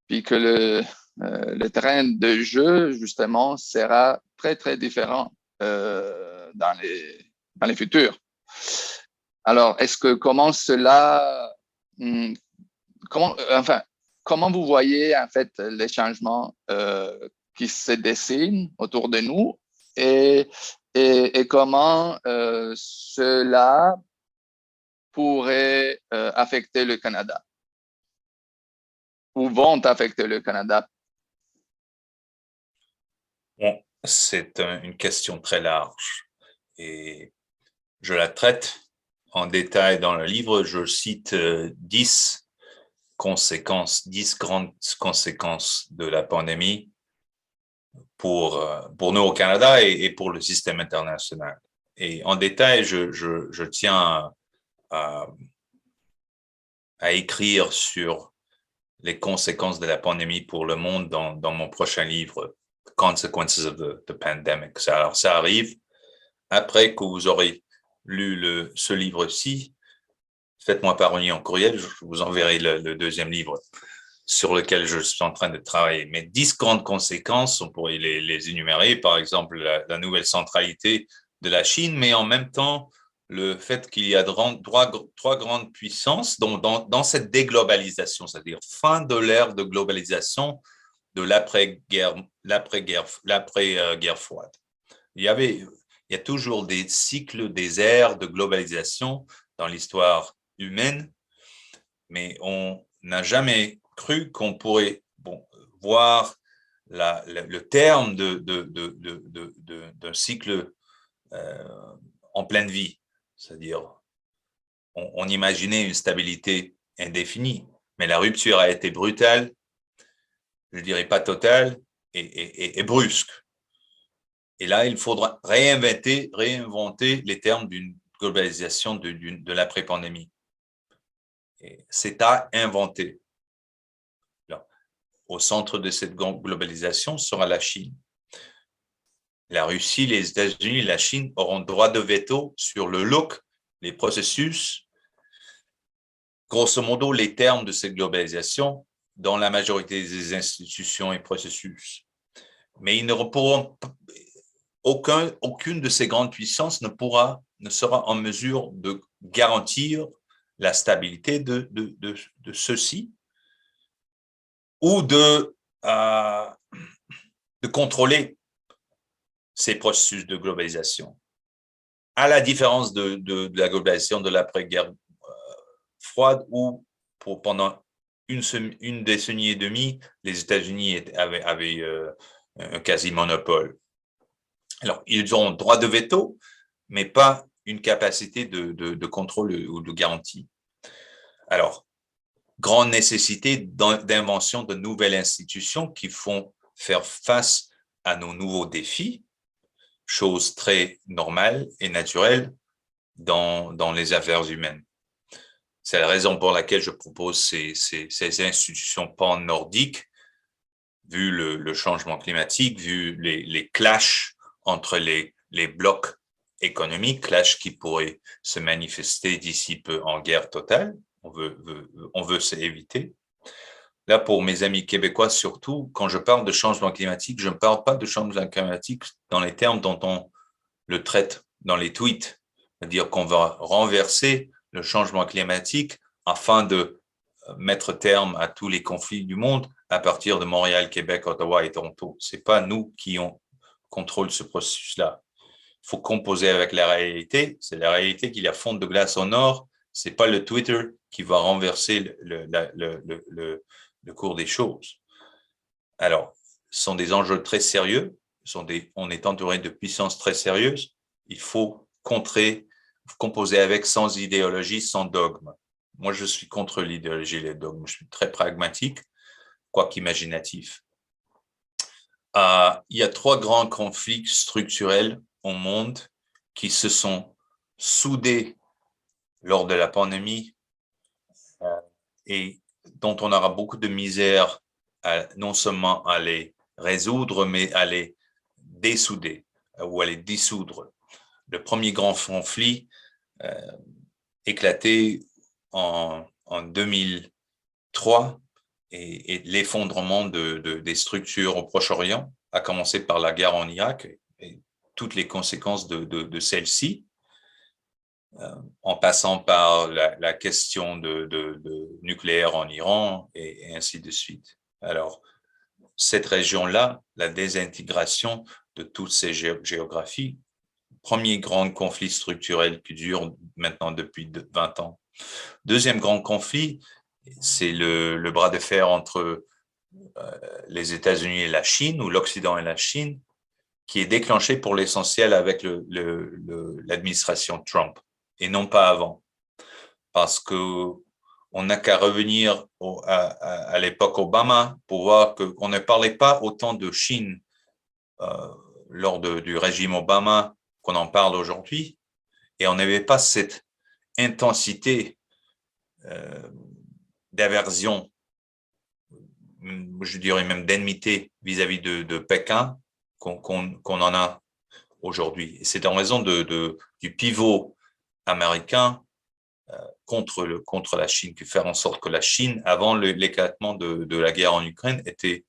puis que le terrain de jeu, justement, sera très, très différent dans les futurs. Alors, comment cela, comment vous voyez en fait les changements qui se dessinent autour de nous et comment cela pourrait affecter le Canada ou vont affecter le Canada? Bon, c'est une question très large et je la traite en détail dans le livre. Je cite 10 grandes conséquences de la pandémie pour nous au Canada et pour le système international. Et en détail, je tiens à écrire sur les conséquences de la pandémie pour le monde dans mon prochain livre, Consequences of the Pandemic. Alors, ça arrive après que vous aurez lu ce livre-ci. Faites-moi parvenir en courriel, je vous enverrai le deuxième livre sur lequel je suis en train de travailler. Mais 10 grandes conséquences, on pourrait les énumérer, par exemple la nouvelle centralité de la Chine, mais en même temps, le fait qu'il y a trois grandes puissances dans cette déglobalisation, c'est-à-dire fin de l'ère de globalisation de l'après-guerre froide. Il y a toujours des cycles, des ères de globalisation dans l'histoire humaine, mais on n'a jamais cru qu'on pourrait voir le terme d'un cycle en pleine vie. C'est-à-dire, on imaginait une stabilité indéfinie. Mais la rupture a été brutale, je ne dirais pas totale, et brusque. Et là, il faudra réinventer les termes d'une globalisation de l'après-pandémie. C'est à inventer. Là, au centre de cette globalisation sera la Chine. La Russie, les États-Unis et la Chine auront droit de veto sur le look, les processus, grosso modo les termes de cette globalisation dans la majorité des institutions et processus. Mais ils ne pourront aucune de ces grandes puissances ne sera en mesure de garantir la stabilité de ceux-ci ou de contrôler ces processus de globalisation. À la différence de la globalisation de l'après-guerre froide où pendant une décennie et demie, les États-Unis avaient un quasi-monopole. Alors, ils ont droit de veto, mais pas une capacité de contrôle ou de garantie. Alors, grande nécessité d'invention de nouvelles institutions qui font faire face à nos nouveaux défis, chose très normale et naturelle dans les affaires humaines. C'est la raison pour laquelle je propose ces institutions pan-nordiques, vu le changement climatique, vu les clashs entre les blocs économiques, clashs qui pourraient se manifester d'ici peu en guerre totale. On veut éviter. Là, pour mes amis québécois, surtout, quand je parle de changement climatique, je ne parle pas de changement climatique dans les termes dont on le traite dans les tweets. C'est-à-dire qu'on va renverser le changement climatique afin de mettre terme à tous les conflits du monde à partir de Montréal, Québec, Ottawa et Toronto. C'est pas nous qui contrôle ce processus-là. Il faut composer avec la réalité. C'est la réalité qu'il y a fonte de glace au nord. C'est pas le Twitter qui va renverser le cours des choses. Alors, ce sont des enjeux très sérieux. On est entouré de puissances très sérieuses. Il faut composer avec sans idéologie, sans dogme. Moi, je suis contre l'idéologie et les dogmes. Je suis très pragmatique, quoique imaginatif. Il y a 3 grands conflits structurels au monde qui se sont soudés lors de la pandémie et dont on aura beaucoup de misère non seulement à les résoudre, mais à les dessouder ou à les dissoudre. Le premier grand conflit éclaté en 2003 et l'effondrement des structures au Proche-Orient, à commencer par la guerre en Irak et toutes les conséquences de celle-ci, en passant par la question de nucléaire en Iran et ainsi de suite. Alors, cette région-là, la désintégration de toutes ces géographies, premier grand conflit structurel qui dure maintenant depuis 20 ans. Deuxième grand conflit, c'est le bras de fer entre les États-Unis et la Chine, ou l'Occident et la Chine, qui est déclenché pour l'essentiel avec l'administration Trump, et non pas avant. Parce qu'on n'a qu'à revenir à l'époque Obama pour voir qu'on ne parlait pas autant de Chine lors du régime Obama qu'on en parle aujourd'hui, et on n'avait pas cette intensité d'aversion, je dirais même d'ennemité vis-à-vis de Pékin qu'on en a aujourd'hui. C'est en raison du pivot américain contre la Chine, qui fait en sorte que la Chine, avant l'éclatement de la guerre en Ukraine, était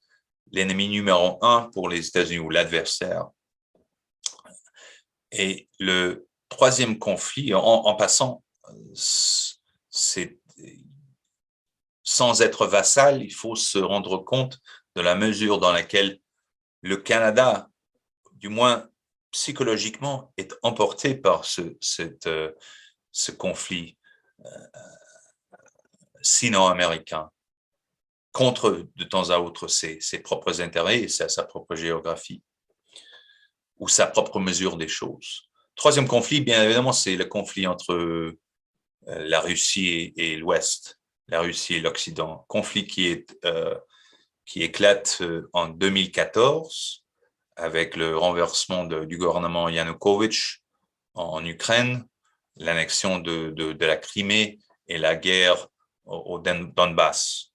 l'ennemi numéro 1 pour les États-Unis, ou l'adversaire. Et le troisième conflit, en passant, c'est sans être vassal, il faut se rendre compte de la mesure dans laquelle le Canada, du moins psychologiquement, est emporté par ce conflit sino-américain contre, de temps à autre, ses propres intérêts et sa propre géographie ou sa propre mesure des choses. Troisième conflit, bien évidemment, c'est le conflit entre la Russie et l'Ouest, la Russie et l'Occident. Conflit qui éclate en 2014 avec le renversement du gouvernement Yanukovych en Ukraine, l'annexion de la Crimée et la guerre au Donbass.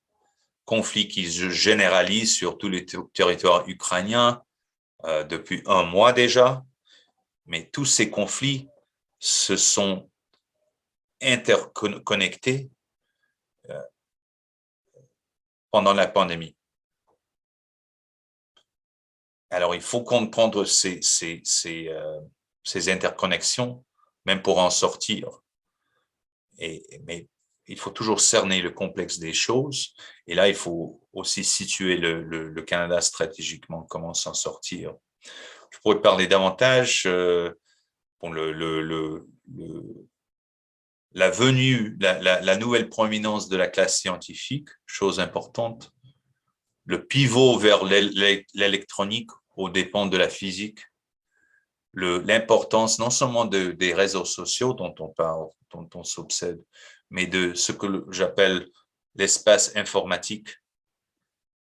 Conflit qui se généralise sur tous les territoires ukrainiens depuis un mois déjà, mais tous ces conflits se sont interconnectés pendant la pandémie. Alors, il faut comprendre ces interconnexions, même pour en sortir. Mais il faut toujours cerner le complexe des choses. Et là, il faut aussi situer le Canada stratégiquement, comment s'en sortir. Je pourrais parler davantage la venue, la nouvelle proéminence de la classe scientifique, chose importante, le pivot vers l'électronique aux dépens de la physique, l'importance non seulement des réseaux sociaux dont on parle, dont on s'obsède, mais de ce que j'appelle l'espace informatique,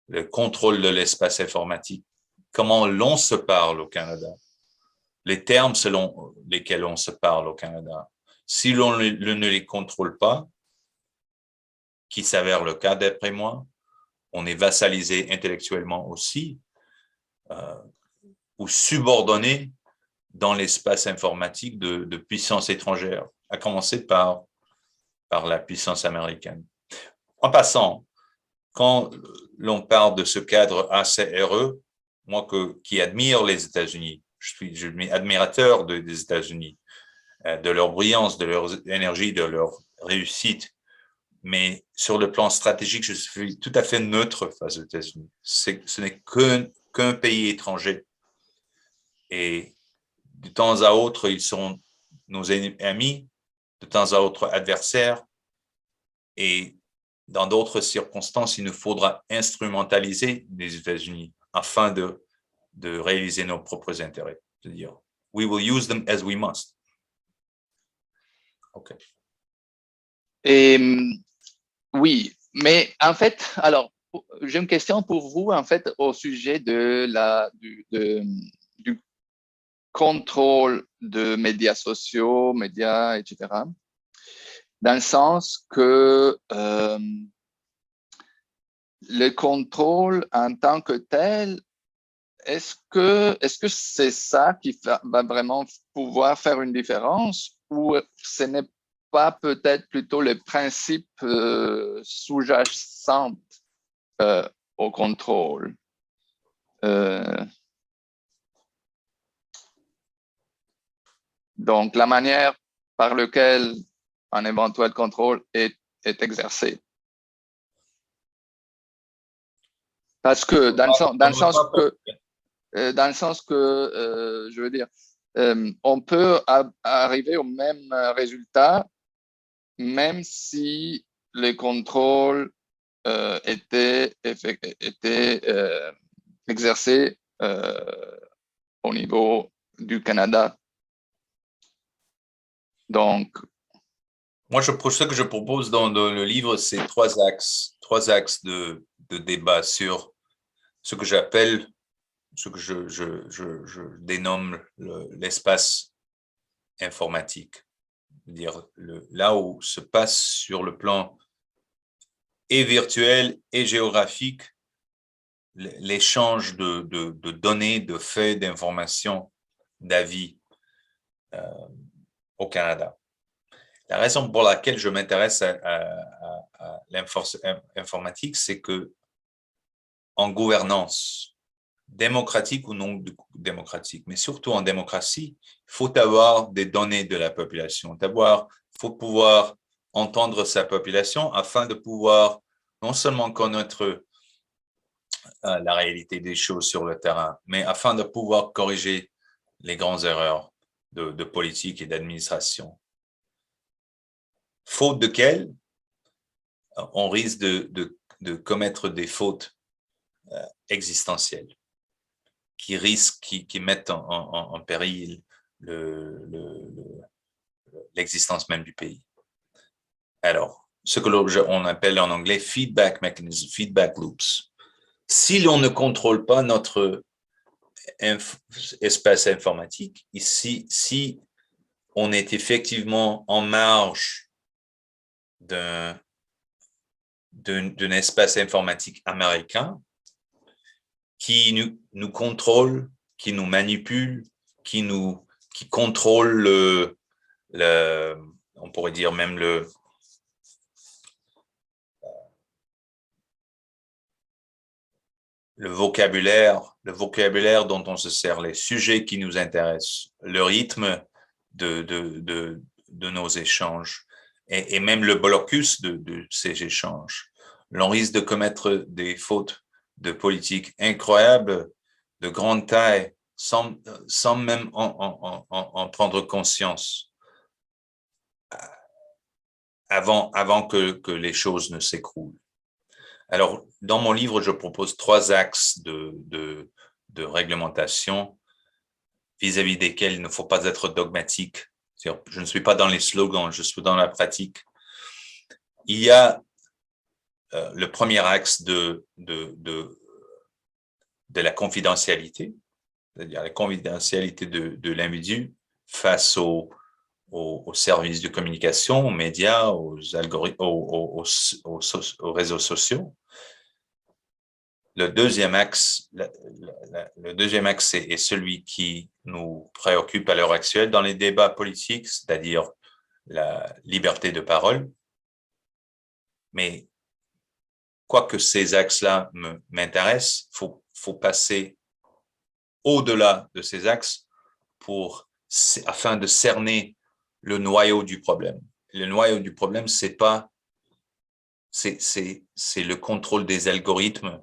le contrôle de l'espace informatique, comment l'on se parle au Canada, les termes selon lesquels on se parle au Canada. Si l'on ne les contrôle pas, qui s'avère le cas d'après moi, on est vassalisé intellectuellement aussi, ou subordonné dans l'espace informatique de puissances étrangères, à commencer par la puissance américaine. En passant, quand l'on parle de ce cadre ACRE, moi qui admire les États-Unis, je suis admirateur des États-Unis, de leur brillance, de leur énergie, de leur réussite, mais sur le plan stratégique, je suis tout à fait neutre face aux États-Unis. Ce n'est qu'un pays étranger. Et de temps à autre, ils sont nos amis, de temps à autre adversaires. Et dans d'autres circonstances, il nous faudra instrumentaliser les États-Unis afin de réaliser nos propres intérêts. C'est-à-dire, we will use them as we must. OK. Et oui, mais en fait, alors, j'ai une question pour vous, en fait, au sujet du contrôle de médias sociaux, médias, etc. Dans le sens que le contrôle en tant que tel, est-ce que c'est ça qui va vraiment pouvoir faire une différence, ou ce n'est pas peut-être plutôt les principes sous-jacents au contrôle? Donc, la manière par laquelle un éventuel contrôle est exercé. Parce que dans le sens que, je veux dire, on peut arriver au même résultat même si les contrôles étaient exercés au niveau du Canada. Donc, moi, ce que je propose dans le livre, c'est trois axes de débat sur ce que j'appelle, ce que je dénomme l'espace informatique. Dire là où se passe sur le plan et virtuel et géographique l'échange de données, de faits, d'informations, d'avis au Canada. La raison pour laquelle je m'intéresse à l'informatique, c'est que en gouvernance, démocratique ou non démocratique, mais surtout en démocratie, il faut avoir des données de la population. D'abord, il faut pouvoir entendre sa population afin de pouvoir non seulement connaître la réalité des choses sur le terrain, mais afin de pouvoir corriger les grandes erreurs de politique et d'administration. Faute de quelles, on risque de commettre des fautes existentielles qui mettent en péril l'existence même du pays. Alors, ce que on appelle en anglais feedback mechanism, feedback loops. Si l'on ne contrôle pas notre espace informatique, ici, si on est effectivement en marge d'un espace informatique américain qui nous contrôle, qui nous manipule, qui contrôle on pourrait dire même le vocabulaire dont on se sert, les sujets qui nous intéressent, le rythme de nos échanges et même le blocus de ces échanges. L'on risque de commettre des fautes de politique incroyables, de grande taille, sans même en prendre conscience avant que les choses ne s'écroulent. Alors, dans mon livre, je propose 3 axes de réglementation vis-à-vis desquels il ne faut pas être dogmatique. Je ne suis pas dans les slogans, je suis dans la pratique. Il y a le premier axe de la confidentialité, c'est-à-dire la confidentialité de l'individu face aux services de communication, aux médias, aux algorithmes, aux réseaux sociaux. Le deuxième axe est celui qui nous préoccupe à l'heure actuelle dans les débats politiques, c'est-à-dire la liberté de parole. Mais quoique ces axes-là m'intéressent, faut passer au-delà de ces axes afin de cerner le noyau du problème. Le noyau du problème, c'est le contrôle des algorithmes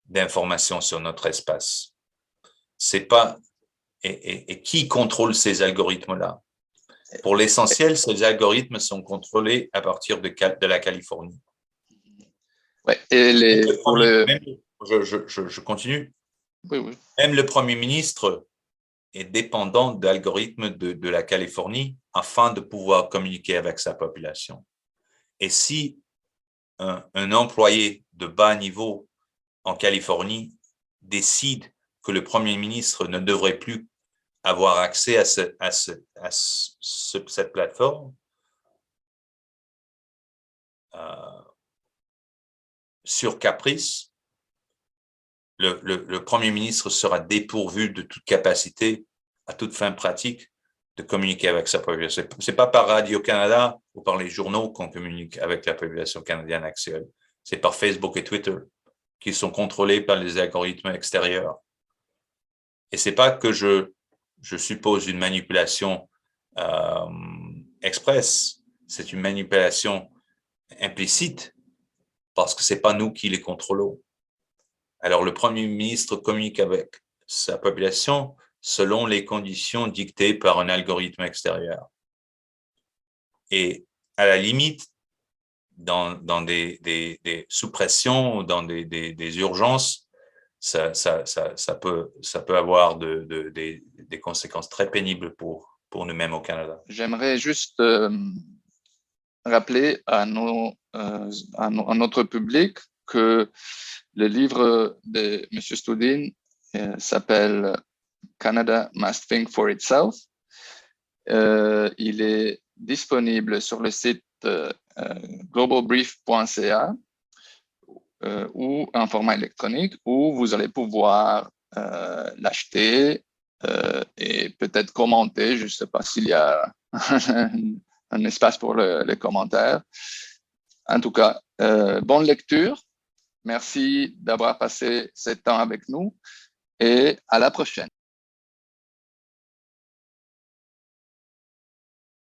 d'information sur notre espace. C'est pas et qui contrôle ces algorithmes-là? Pour l'essentiel, ces algorithmes sont contrôlés à partir de la Californie. Ouais, et je continue. Oui. Même le Premier ministre est dépendant d'algorithmes de la Californie afin de pouvoir communiquer avec sa population. Et si un employé de bas niveau en Californie décide que le Premier ministre ne devrait plus avoir accès à cette plateforme, sur caprice, le Premier ministre sera dépourvu de toute capacité, à toute fin pratique, de communiquer avec sa population. Ce n'est pas par Radio-Canada ou par les journaux qu'on communique avec la population canadienne actuelle. C'est par Facebook et Twitter, qui sont contrôlés par les algorithmes extérieurs. Et ce n'est pas que je suppose une manipulation express, c'est une manipulation implicite, parce que ce n'est pas nous qui les contrôlons. Alors, le Premier ministre communique avec sa population selon les conditions dictées par un algorithme extérieur. Et à la limite, dans des sous-pressions, dans des urgences, ça peut avoir des conséquences très pénibles pour nous-mêmes au Canada. J'aimerais juste rappeler à notre public que le livre de M. Studin s'appelle Canada Must Think for Itself. Il est disponible sur le site globalbrief.ca ou en format électronique, où vous allez pouvoir l'acheter et peut-être commenter. Je ne sais pas s'il y a un espace pour les commentaires. En tout cas, bonne lecture. Merci d'avoir passé ce temps avec nous et à la prochaine.